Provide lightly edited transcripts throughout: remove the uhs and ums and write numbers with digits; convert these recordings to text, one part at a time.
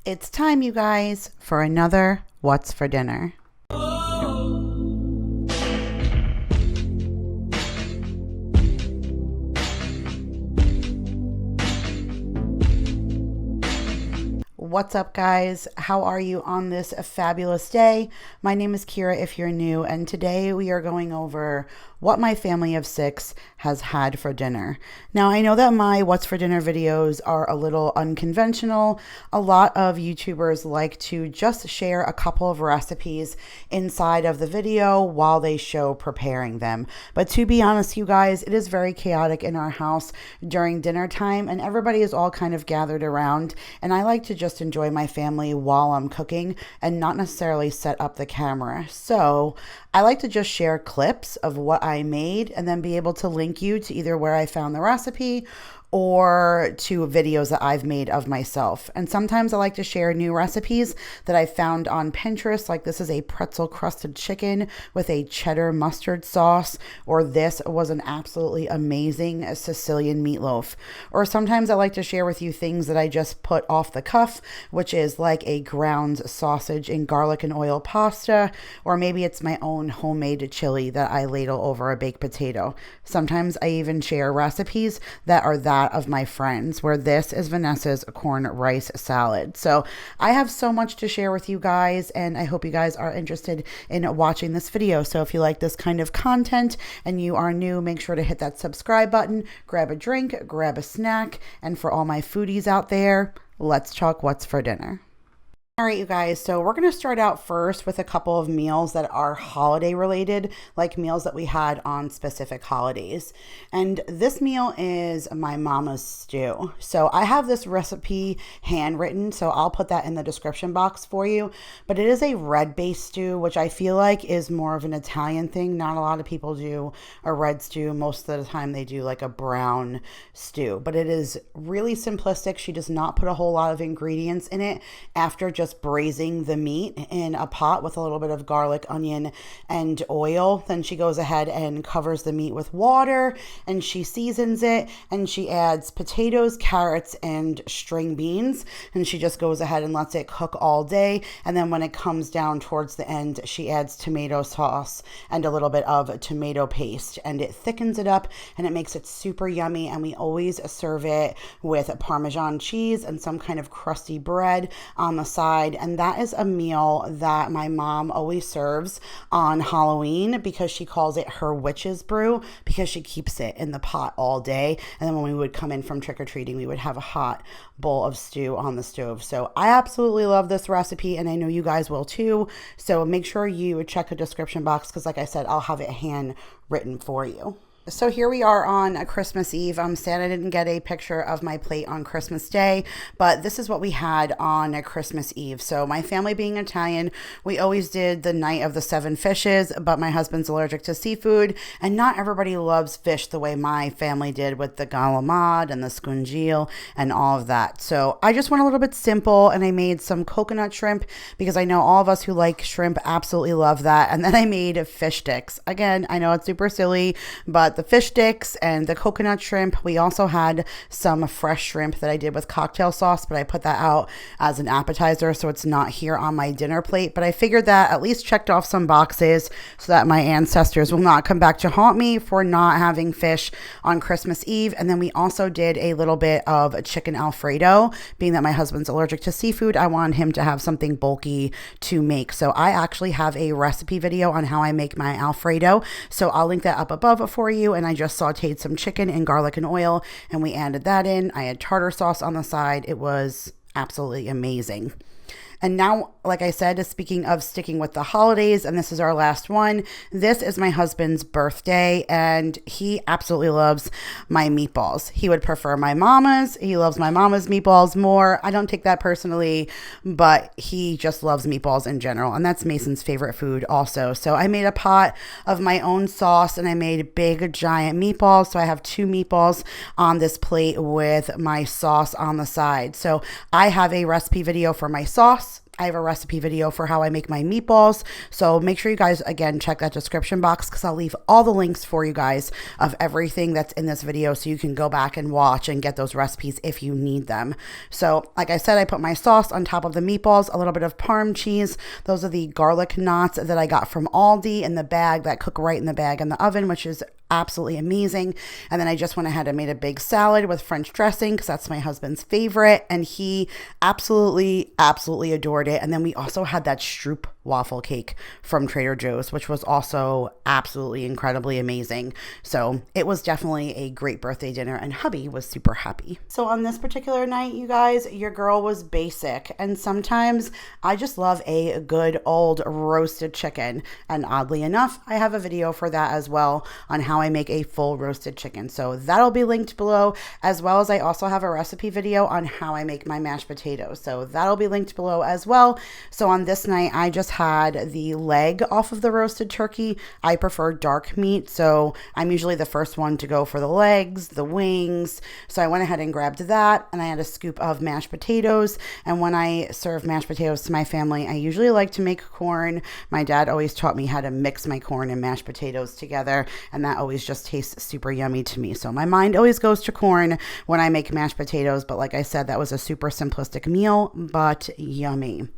It's time, you guys, for another What's for Dinner. What's up, guys? How are you on this fabulous day? My name is Kira if you're new, and today we are going over what my family of 6 has had for dinner. Now, I know that my What's for Dinner videos are a little unconventional. A lot of YouTubers like to just share a couple of recipes inside of the video while they show preparing them. But to be honest, you guys, it is very chaotic in our house during dinner time, and everybody is all kind of gathered around, and I like to just enjoy my family while I'm cooking and not necessarily set up the camera. So I like to just share clips of what I made and then be able to link you to either where I found the recipe or to videos that I've made of myself. And sometimes I like to share new recipes that I found on Pinterest, like this is a pretzel crusted chicken with a cheddar mustard sauce, or this was an absolutely amazing Sicilian meatloaf. Or sometimes I like to share with you things that I just put off the cuff, which is like a ground sausage in garlic and oil pasta, or maybe it's my own homemade chili that I ladle over a baked potato. Sometimes I even share recipes that are that of my friends, where this is Vanessa's corn rice salad. So I have so much to share with you guys, and I hope you guys are interested in watching this video. So if you like this kind of content and you are new, make sure to hit that subscribe button, grab a drink, grab a snack, and for all my foodies out there, let's talk what's for dinner. All right, you guys, so we're going to start out first with a couple of meals that are holiday related, like meals that we had on specific holidays. And this meal is my mama's stew. So I have this recipe handwritten, so I'll put that in the description box for you. But it is a red-based stew, which I feel like is more of an Italian thing. Not a lot of people do a red stew. Most of the time they do like a brown stew. But it is really simplistic. She does not put a whole lot of ingredients in it after just braising the meat in a pot with a little bit of garlic, onion, and oil. Then she goes ahead and covers the meat with water, and she seasons it, and she adds potatoes, carrots, and string beans, and she just goes ahead and lets it cook all day. And then when it comes down towards the end, she adds tomato sauce and a little bit of tomato paste, and it thickens it up and it makes it super yummy. And we always serve it with Parmesan cheese and some kind of crusty bread on the side. And that is a meal that my mom always serves on Halloween because she calls it her witch's brew, because she keeps it in the pot all day. And then when we would come in from trick-or-treating, we would have a hot bowl of stew on the stove. So I absolutely love this recipe, and I know you guys will too. So make sure you check the description box, because like I said, I'll have it handwritten for you. So here we are on a Christmas Eve. I'm sad I didn't get a picture of my plate on Christmas Day, but this is what we had on a Christmas Eve. So my family being Italian, we always did the night of the 7 fishes, but my husband's allergic to seafood, and not everybody loves fish the way my family did with the galamad and the scungile and all of that. So I just went a little bit simple, and I made some coconut shrimp because I know all of us who like shrimp absolutely love that. And then I made fish sticks. Again, I know it's super silly, but the fish sticks and the coconut shrimp. We also had some fresh shrimp that I did with cocktail sauce, but I put that out as an appetizer, so it's not here on my dinner plate. But I figured that at least checked off some boxes so that my ancestors will not come back to haunt me for not having fish on Christmas Eve. And then we also did a little bit of chicken Alfredo. Being that my husband's allergic to seafood, I wanted him to have something bulky to make. So I actually have a recipe video on how I make my Alfredo, so I'll link that up above for you. And I just sauteed some chicken in garlic and oil, and we added that in. I had tartar sauce on the side. It was absolutely amazing. And now, like I said, speaking of sticking with the holidays, and this is our last one, this is my husband's birthday, and he absolutely loves my meatballs. He would prefer my mama's. He loves my mama's meatballs more. I don't take that personally, but he just loves meatballs in general, and that's Mason's favorite food also. So I made a pot of my own sauce, and I made big, giant meatballs. So I have 2 meatballs on this plate with my sauce on the side. So I have a recipe video for my sauce sauce. I have a recipe video for how I make my meatballs. So make sure you guys, again, check that description box because I'll leave all the links for you guys of everything that's in this video so you can go back and watch and get those recipes if you need them. So like I said, I put my sauce on top of the meatballs, a little bit of Parm cheese. Those are the garlic knots that I got from Aldi in the bag that cook right in the bag in the oven, which is absolutely amazing. And then I just went ahead and made a big salad with French dressing because that's my husband's favorite, and he absolutely adored it. And then we also had that Stroop waffle cake from Trader Joe's, which was also absolutely incredibly amazing. So it was definitely a great birthday dinner, and hubby was super happy. So on this particular night, you guys, your girl was basic, and sometimes I just love a good old roasted chicken. And oddly enough, I have a video for that as well on how I make a full roasted chicken. So that'll be linked below, as well as I also have a recipe video on how I make my mashed potatoes. So that'll be linked below as well. So on this night, I just had the leg off of the roasted turkey. I prefer dark meat, so I'm usually the first one to go for the legs, the wings. So I went ahead and grabbed that, and I had a scoop of mashed potatoes. And when I serve mashed potatoes to my family, I usually like to make corn. My dad always taught me how to mix my corn and mashed potatoes together, and that always just tastes super yummy to me. So my mind always goes to corn when I make mashed potatoes, but like I said, that was a super simplistic meal, but yummy.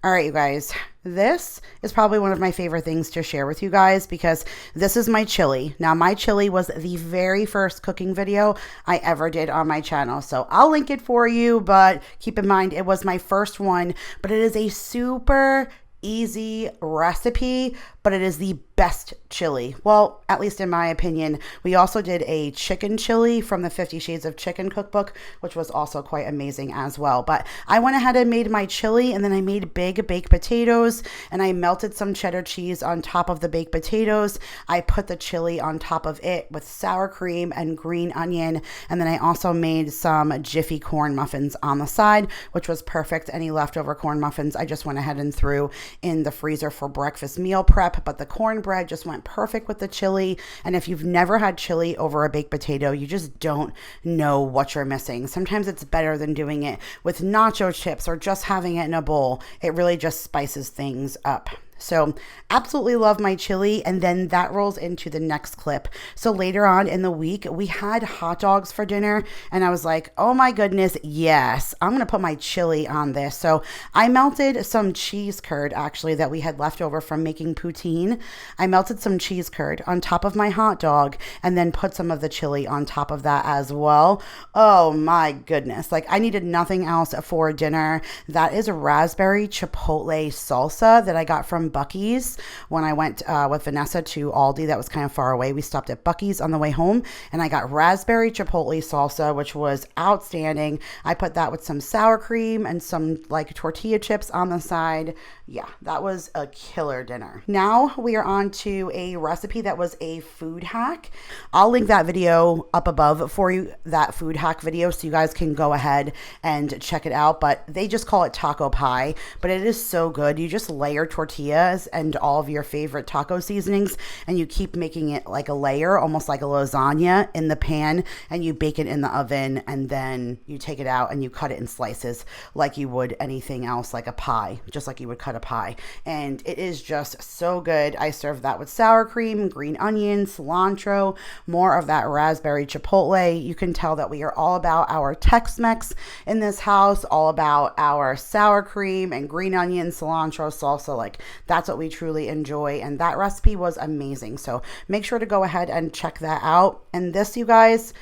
All right, you guys, this is probably one of my favorite things to share with you guys because this is my chili. Now, my chili was the very first cooking video I ever did on my channel. So I'll link it for you, but keep in mind it was my first one, but it is a super easy recipe, but it is the best chili. Well, at least in my opinion. We also did a chicken chili from the 50 Shades of Chicken cookbook, which was also quite amazing as well. But I went ahead and made my chili, and then I made big baked potatoes, and I melted some cheddar cheese on top of the baked potatoes. I put the chili on top of it with sour cream and green onion, and then I also made some Jiffy corn muffins on the side, which was perfect. Any leftover corn muffins, I just went ahead and threw in the freezer for breakfast meal prep, but the cornbread just went perfect with the chili. And if you've never had chili over a baked potato, you just don't know what you're missing. Sometimes it's better than doing it with nacho chips or just having it in a bowl. It really just spices things up. So absolutely love my chili. And then that rolls into the next clip. So later on in the week, we had hot dogs for dinner, and I was like, oh my goodness, yes, I'm going to put my chili on this. So I melted some cheese curd actually that we had left over from making poutine. I melted some cheese curd on top of my hot dog and then put some of the chili on top of that as well. Oh my goodness. Like, I needed nothing else for dinner. That is a raspberry chipotle salsa that I got from Buc-ee's when I went with Vanessa to Aldi. That was kind of far away. We stopped at Buc-ee's on the way home, and I got raspberry chipotle salsa, which was outstanding. I put that with some sour cream and some like tortilla chips on the side. Yeah, that was a killer dinner. Now we are on to a recipe that was a food hack. I'll link that video up above for you, that food hack video, so you guys can go ahead and check it out. But they just call it taco pie, but it is so good. You just layer tortillas and all of your favorite taco seasonings, and you keep making it like a layer, almost like a lasagna in the pan, and you bake it in the oven, and then you take it out and you cut it in slices like you would anything else, like a pie, just like you would cut a pie. And it is just so good. I serve that with sour cream, green onion, cilantro, more of that raspberry chipotle. You can tell that we are all about our Tex-Mex in this house, all about our sour cream and green onion, cilantro, salsa. Like, that's what we truly enjoy, and that recipe was amazing. So make sure to go ahead and check that out. And this, you guys,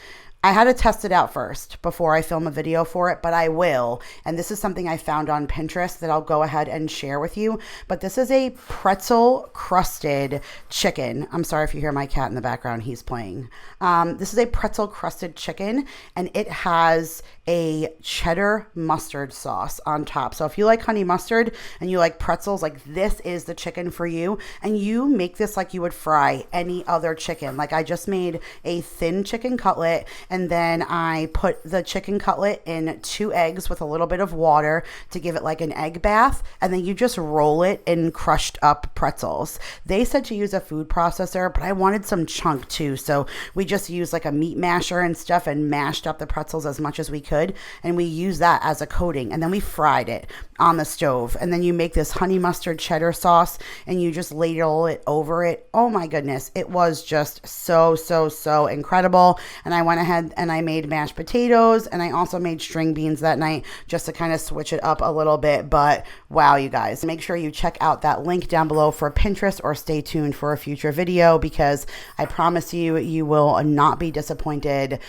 I had to test it out first before I film a video for it, but I will. And this is something I found on Pinterest that I'll go ahead and share with you. But this is a pretzel crusted chicken. I'm sorry if you hear my cat in the background, he's playing. This is a pretzel crusted chicken, and it has a cheddar mustard sauce on top. So if you like honey mustard and you like pretzels, like, this is the chicken for you. And you make this like you would fry any other chicken. Like, I just made a thin chicken cutlet, and then I put the chicken cutlet in 2 eggs with a little bit of water to give it like an egg bath, and then you just roll it in crushed up pretzels. They said to use a food processor, but I wanted some chunk too, so we just used like a meat masher and stuff and mashed up the pretzels as much as we could, and we used that as a coating, and then we fried it on the stove. And then you make this honey mustard cheddar sauce and you just ladle it over it. Oh my goodness, it was just so incredible. And I went ahead and I made mashed potatoes, and I also made string beans that night just to kind of switch it up a little bit. But wow, you guys, make sure you check out that link down below for Pinterest, or stay tuned for a future video, because I promise you, you will not be disappointed.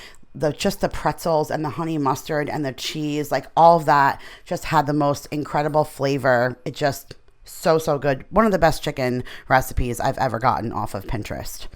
Just the pretzels and the honey mustard and the cheese, like all of that just had the most incredible flavor. It just so good. One of the best chicken recipes I've ever gotten off of Pinterest.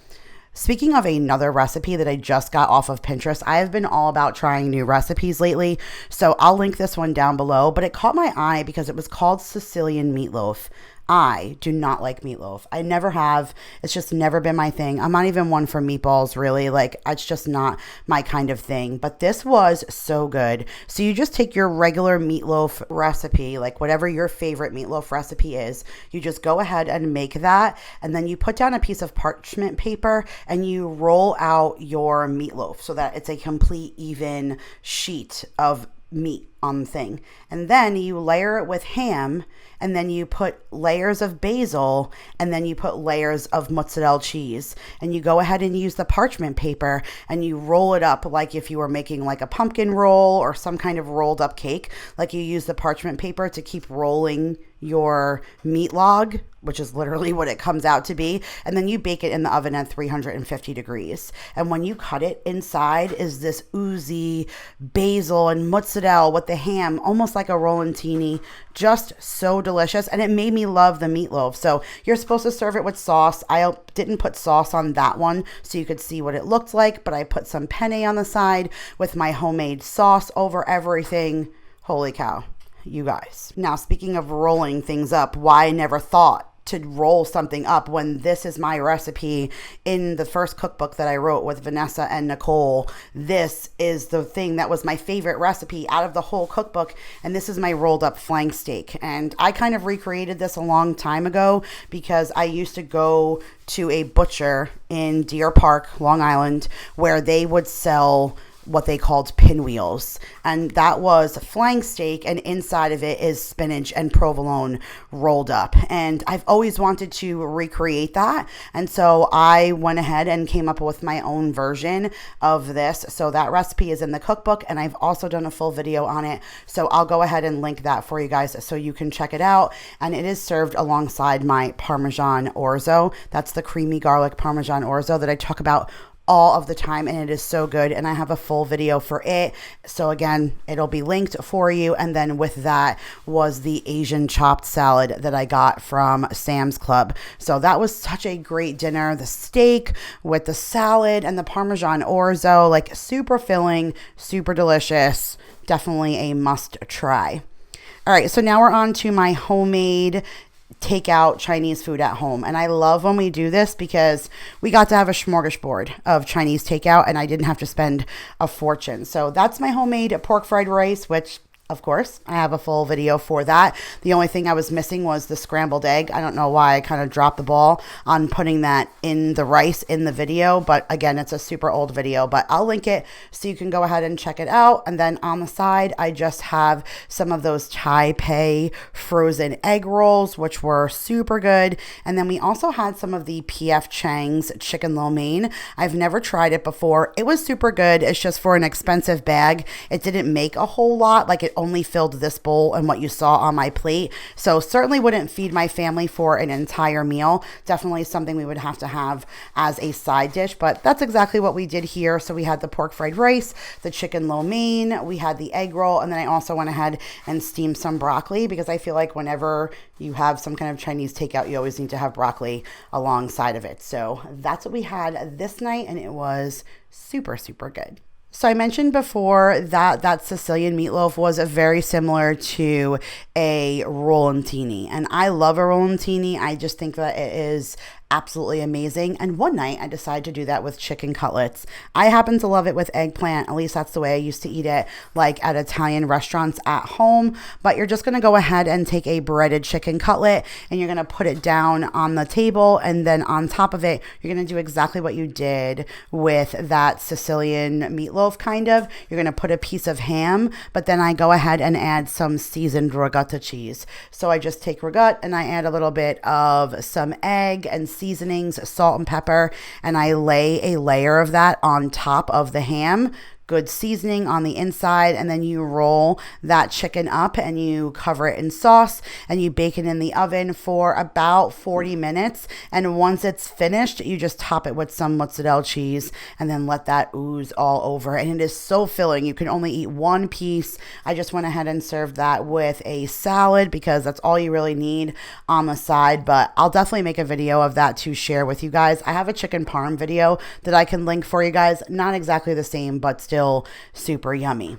Speaking of another recipe that I just got off of Pinterest, I have been all about trying new recipes lately, so I'll link this one down below, but it caught my eye because it was called Sicilian meatloaf. I do not like meatloaf. I never have. It's just never been my thing. I'm not even one for meatballs, really. Like, it's just not my kind of thing. But this was so good. So you just take your regular meatloaf recipe, like whatever your favorite meatloaf recipe is. You just go ahead and make that. And then you put down a piece of parchment paper and you roll out your meatloaf so that it's a complete, even sheet of meat on the thing. And then you layer it with ham, and then you put layers of basil, and then you put layers of mozzarella cheese, and you go ahead and use the parchment paper and you roll it up like if you were making like a pumpkin roll or some kind of rolled up cake. Like, you use the parchment paper to keep rolling your meat log, which is literally what it comes out to be, and then you bake it in the oven at 350 degrees. And when you cut it, inside is this oozy basil and mozzarella with the ham, almost like a rollatini. Just so delicious, and it made me love the meatloaf. So you're supposed to serve it with sauce. I didn't put sauce on that one so you could see what it looked like, but I put some penne on the side with my homemade sauce over everything. Holy cow, you guys. Now, speaking of rolling things up, why I never thought to roll something up when this is my recipe in the first cookbook that I wrote with Vanessa and Nicole. This is the thing that was my favorite recipe out of the whole cookbook, and this is my rolled up flank steak. And I kind of recreated this a long time ago because I used to go to a butcher in Deer Park, Long Island, where they would sell what they called pinwheels, and that was flank steak, and inside of it is spinach and provolone rolled up. And I've always wanted to recreate that, and so I went ahead and came up with my own version of this. So that recipe is in the cookbook, and I've also done a full video on it, so I'll go ahead and link that for you guys so you can check it out. And it is served alongside my Parmesan orzo. That's the creamy garlic Parmesan orzo that I talk about all of the time, and it is so good, and I have a full video for it. So again, it'll be linked for you. And then with that was the Asian chopped salad that I got from Sam's Club. So that was such a great dinner. The steak with the salad and the Parmesan orzo, like super filling, super delicious. Definitely a must try. All right, so now we're on to my homemade takeout Chinese food at home. And I love when we do this because we got to have a smorgasbord of Chinese takeout and I didn't have to spend a fortune. So that's my homemade pork fried rice, which of course, I have a full video for that. The only thing I was missing was the scrambled egg. I don't know why I kind of dropped the ball on putting that in the rice in the video, but again, it's a super old video, but I'll link it so you can go ahead and check it out. And then on the side, I just have some of those Taipei frozen egg rolls, which were super good. And then we also had some of the P.F. Chang's chicken lo mein. I've never tried it before. It was super good. It's just for an expensive bag. It didn't make a whole lot. Like, it only filled this bowl and what you saw on my plate. So certainly wouldn't feed my family for an entire meal. Definitely something we would have to have as a side dish, but that's exactly what we did here. So we had the pork fried rice, the chicken lo mein, we had the egg roll, and then I also went ahead and steamed some broccoli because I feel like whenever you have some kind of Chinese takeout, you always need to have broccoli alongside of it. So that's what we had this night, and it was super, super good. So I mentioned before that Sicilian meatloaf was very similar to a rollatini, and I love a rollatini. I just think that it is absolutely amazing. And one night I decided to do that with chicken cutlets. I happen to love it with eggplant. At least that's the way I used to eat it, like at Italian restaurants at home. But you're just going to go ahead and take a breaded chicken cutlet and you're going to put it down on the table. And then on top of it, you're going to do exactly what you did with that Sicilian meatloaf kind of. You're going to put a piece of ham, but then I go ahead and add some seasoned ricotta cheese. So I just take ricotta and I add a little bit of some egg and seasonings, salt and pepper, and I lay a layer of that on top of the ham. Good seasoning on the inside, and then you roll that chicken up and you cover it in sauce and you bake it in the oven for about 40 minutes. And once it's finished, you just top it with some mozzarella cheese and then let that ooze all over. And it is so filling. You can only eat one piece. I just went ahead and served that with a salad because that's all you really need on the side. But I'll definitely make a video of that to share with you guys. I have a chicken parm video that I can link for you guys. Not exactly the same, but still super yummy.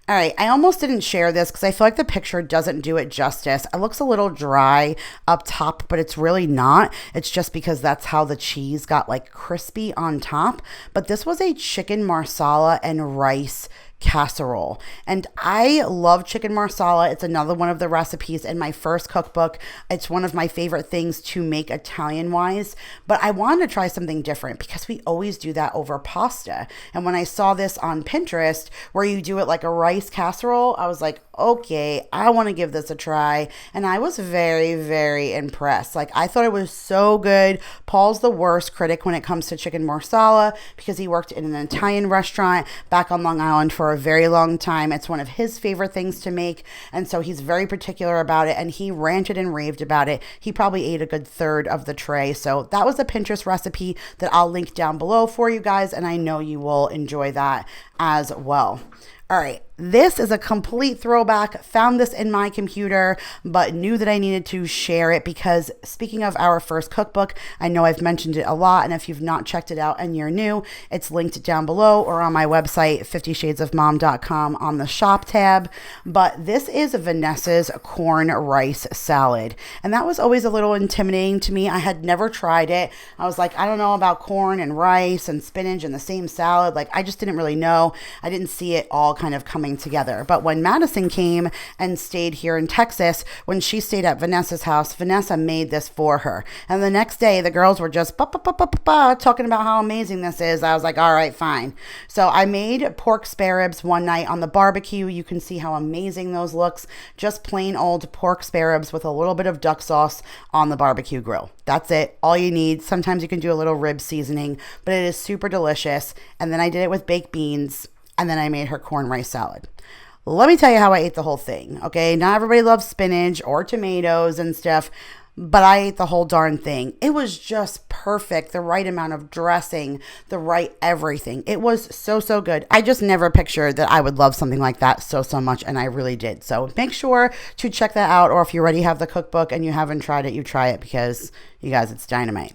All right, I almost didn't share this because I feel like the picture doesn't do it justice. It looks a little dry up top, but it's really not. It's just because that's how the cheese got like crispy on top. But this was a chicken marsala and rice casserole. And I love chicken marsala. It's another one of the recipes in my first cookbook. It's one of my favorite things to make Italian wise, but I wanted to try something different because we always do that over pasta. And when I saw this on Pinterest where you do it like a rice casserole, I was like, okay, I want to give this a try. And I was very, very impressed. Like I thought it was so good. Paul's the worst critic when it comes to chicken marsala because he worked in an Italian restaurant back on Long Island for a very long time. It's one of his favorite things to make. And so he's very particular about it. And he ranted and raved about it. He probably ate a good third of the tray. So that was a Pinterest recipe that I'll link down below for you guys. And I know you will enjoy that as well. All right, this is a complete throwback. Found this in my computer, but knew that I needed to share it because speaking of our first cookbook, I know I've mentioned it a lot, and if you've not checked it out and you're new, it's linked down below or on my website, 50shadesofmom.com on the shop tab. But this is Vanessa's corn rice salad, and that was always a little intimidating to me. I had never tried it. I was like, I don't know about corn and rice and spinach in the same salad. Like, I just didn't really know. I didn't see it all kind of coming together. But when Madison came and stayed here in Texas, when she stayed at Vanessa's house, Vanessa made this for her. And the next day, the girls were just talking about how amazing this is. I was like, all right, fine. So I made pork spare ribs one night on the barbecue. You can see how amazing those looks. Just plain old pork spare ribs with a little bit of duck sauce on the barbecue grill. That's it. All you need. Sometimes you can do a little rib seasoning, but it is super delicious. And then I did it with baked beans. And then I made her corn rice salad. Let me tell you how I ate the whole thing, okay? Not everybody loves spinach or tomatoes and stuff, but I ate the whole darn thing. It was just perfect. The right amount of dressing, the right everything. It was so, so good. I just never pictured that I would love something like that so, so much, and I really did. So make sure to check that out, or if you already have the cookbook and you haven't tried it, you try it because, you guys, it's dynamite.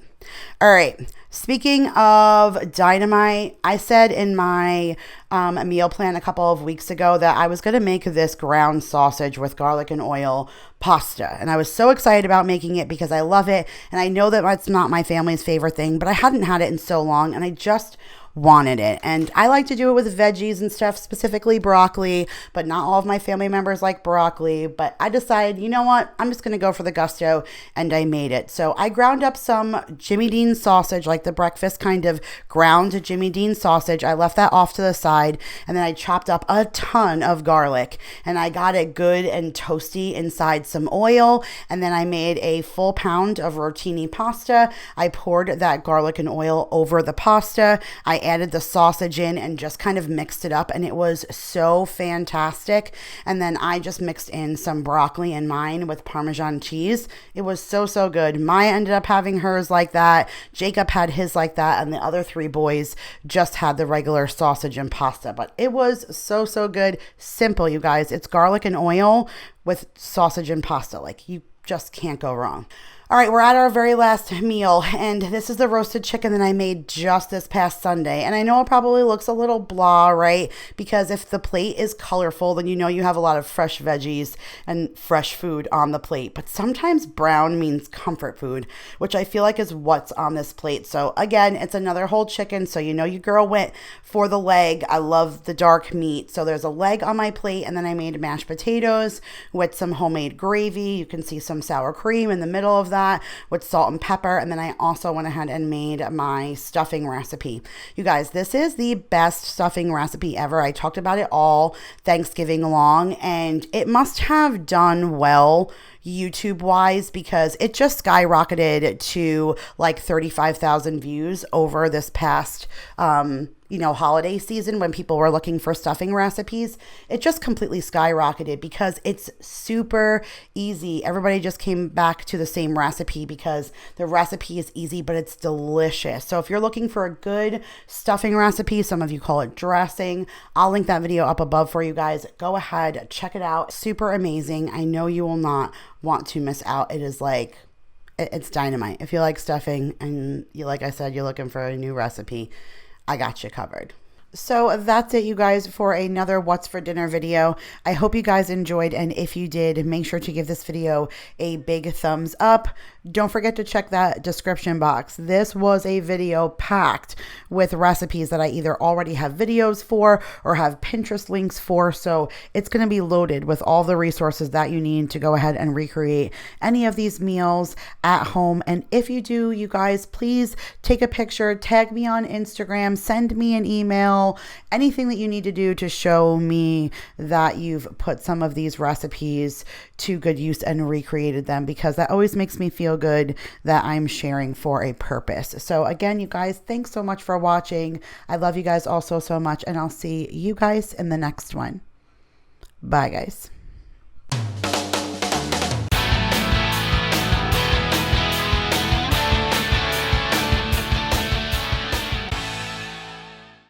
All right. Speaking of dynamite, I said in my meal plan a couple of weeks ago that I was going to make this ground sausage with garlic and oil pasta. And I was so excited about making it because I love it. And I know that it's not my family's favorite thing, but I hadn't had it in so long. And I just wanted it. And I like to do it with veggies and stuff, specifically broccoli, but not all of my family members like broccoli. But I decided, you know what? I'm just going to go for the gusto, and I made it. So I ground up some Jimmy Dean sausage, like the breakfast kind of ground Jimmy Dean sausage. I left that off to the side, and then I chopped up a ton of garlic, and I got it good and toasty inside some oil. And then I made a full pound of rotini pasta. I poured that garlic and oil over the pasta. I added the sausage in and just kind of mixed it up, and it was so fantastic. And then I just mixed in some broccoli in mine with Parmesan cheese. It was so, so good. Maya ended up having hers like that. Jacob had his like that, and the other three boys just had the regular sausage and pasta. But it was so, so good. Simple, you guys. It's garlic and oil with sausage and pasta. Like, you just can't go wrong. All right, we're at our very last meal, and this is the roasted chicken that I made just this past Sunday. And I know it probably looks a little blah, right? Because if the plate is colorful, then you know you have a lot of fresh veggies and fresh food on the plate. But sometimes brown means comfort food, which I feel like is what's on this plate. So again, it's another whole chicken, so you know your girl went for the leg. I love the dark meat. So there's a leg on my plate, and then I made mashed potatoes with some homemade gravy. You can see some sour cream in the middle of that with salt and pepper. And then I also went ahead and made my stuffing recipe. You guys, this is the best stuffing recipe ever. I talked about it all Thanksgiving long, and it must have done well YouTube wise because it just skyrocketed to like 35,000 views over this past holiday season when people were looking for stuffing recipes. It just completely skyrocketed because it's super easy. Everybody just came back to the same recipe because the recipe is easy, but it's delicious. So if you're looking for a good stuffing recipe, some of you call it dressing, I'll link that video up above for you guys. Go ahead, check it out. Super amazing. I know you will not want to miss out. It is like, it's dynamite. If you like stuffing and you, like I said, you're looking for a new recipe, I got you covered. So that's it, you guys, for another What's for Dinner video. I hope you guys enjoyed, and if you did, make sure to give this video a big thumbs up. Don't forget to check that description box. This was a video packed with recipes that I either already have videos for or have Pinterest links for, so it's going to be loaded with all the resources that you need to go ahead and recreate any of these meals at home. And if you do, you guys, please take a picture, tag me on Instagram, send me an email, anything that you need to do to show me that you've put some of these recipes to good use and recreated them, because that always makes me feel good that I'm sharing for a purpose. So again, you guys, thanks so much for watching. I love you guys all so much, and I'll see you guys in the next one. Bye, guys.